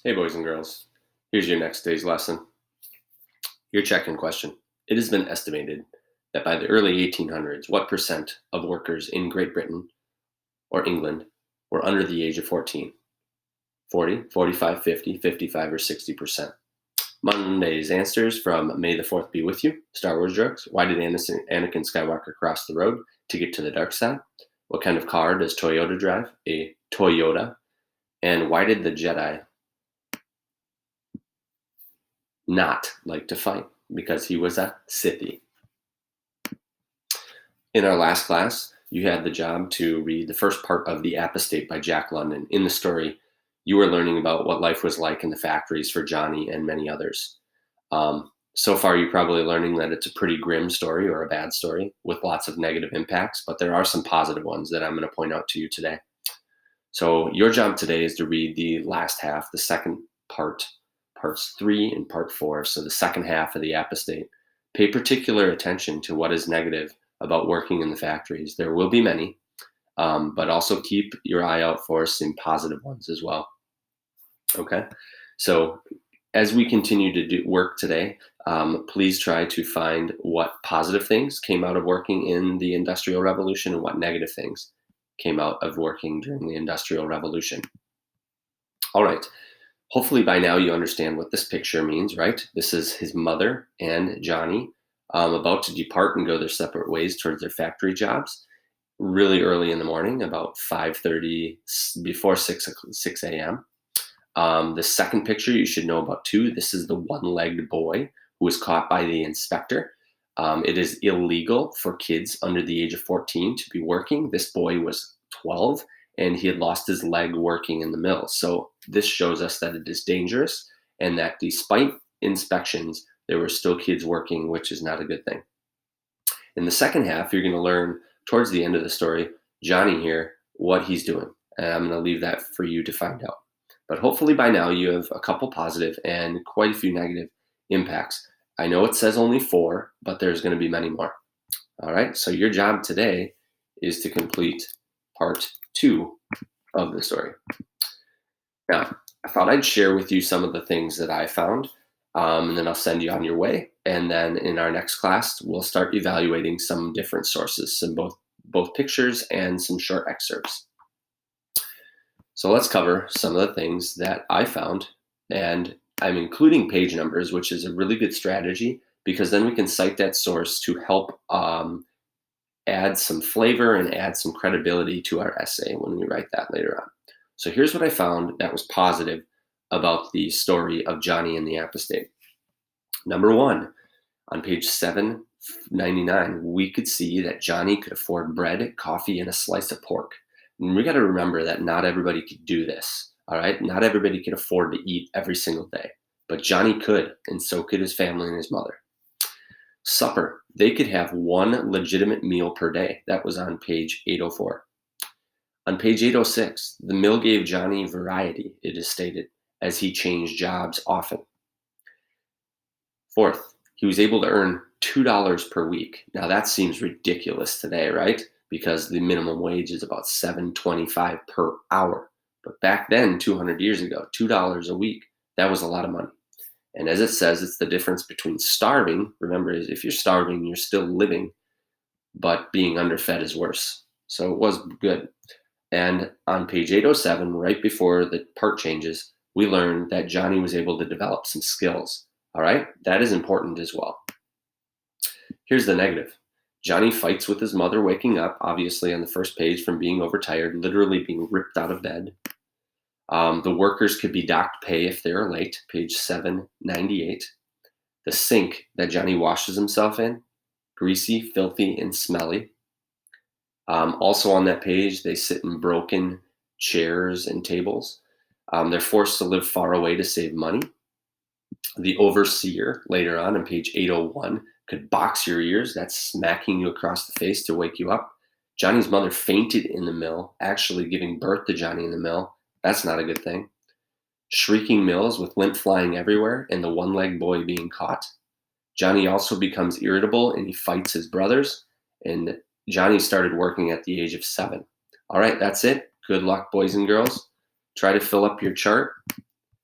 Hey, boys and girls. Here's your next day's lesson. Your check-in question. It has been estimated that by the early 1800s, what percent of workers in Great Britain or England were under the age of 14? 40, 45, 50, 55, or 60%? Monday's answers from May the 4th Be With You, Star Wars jokes. Why did Anakin Skywalker cross the road to get to the dark side? What kind of car does Toyota drive? A Toyota. And why did the Jedi not like to fight? Because he was a Sithie. In our last class, you had the job to read the first part of The Apostate by Jack London. In the story, you were learning about what life was like in the factories for Johnny and many others. So far, you're probably learning that it's a pretty grim story or a bad story with lots of negative impacts, but there are some positive ones that I'm going to point out to you today. So your job today is to read the last half, the second part, parts 3 and part 4. So the second half of The Apostate. Pay particular attention to what is negative about working in the factories. There will be many, but also keep your eye out for some positive ones as well. Okay, so as we continue to do work today, please try to find what positive things came out of working in the Industrial Revolution and what negative things came out of working during the Industrial Revolution. All right, hopefully by now you understand what this picture means, right? This is his mother and Johnny about to depart and go their separate ways towards their factory jobs really early in the morning, about 5:30, before 6 a.m. The second picture you should know about too. This is the one-legged boy who was caught by the inspector. It is illegal for kids under the age of 14 to be working. This boy was 12 and he had lost his leg working in the mill. So this shows us that it is dangerous and that despite inspections, there were still kids working, which is not a good thing. In the second half, you're going to learn towards the end of the story, Johnny here, what he's doing. And I'm going to leave that for you to find out. But hopefully by now you have a couple positive and quite a few negative impacts. I know it says only 4, but there's going to be many more. All right, so your job today is to complete part 2 of the story. Now, I thought I'd share with you some of the things that I found, and then I'll send you on your way. And then in our next class, we'll start evaluating some different sources, some both pictures and some short excerpts. So let's cover some of the things that I found, and I'm including page numbers, which is a really good strategy because then we can cite that source to help add some flavor and add some credibility to our essay when we write that later on. So here's what I found that was positive about the story of Johnny and the Apostate. Number 1, on page 799, we could see that Johnny could afford bread, coffee, and a slice of pork. And we got to remember that not everybody could do this, all right? Not everybody could afford to eat every single day, but Johnny could, and so could his family and his mother. Supper, they could have one legitimate meal per day. That was on page 804. On page 806, the mill gave Johnny variety, it is stated, as he changed jobs often. 4th, he was able to earn $2 per week. Now that seems ridiculous today, right? Because the minimum wage is about $7.25 per hour. But back then, 200 years ago, $2 a week, that was a lot of money. And as it says, it's the difference between starving. Remember, if you're starving, you're still living, but being underfed is worse. So it was good. And on page 807, right before the part changes, we learned that Johnny was able to develop some skills. All right, that is important as well. Here's the negative. Johnny fights with his mother waking up, obviously on the first page, from being overtired, literally being ripped out of bed. The workers could be docked pay if they're late, page 798. The sink that Johnny washes himself in, greasy, filthy, and smelly. Also on that page, they sit in broken chairs and tables. They're forced to live far away to save money. The overseer, later on page 801, could box your ears. That's smacking you across the face to wake you up. Johnny's mother fainted in the mill, actually giving birth to Johnny in the mill. That's not a good thing. Shrieking mills with lint flying everywhere and the one-legged boy being caught. Johnny also becomes irritable and he fights his brothers. And Johnny started working at the age of 7. All right, that's it. Good luck, boys and girls. Try to fill up your chart.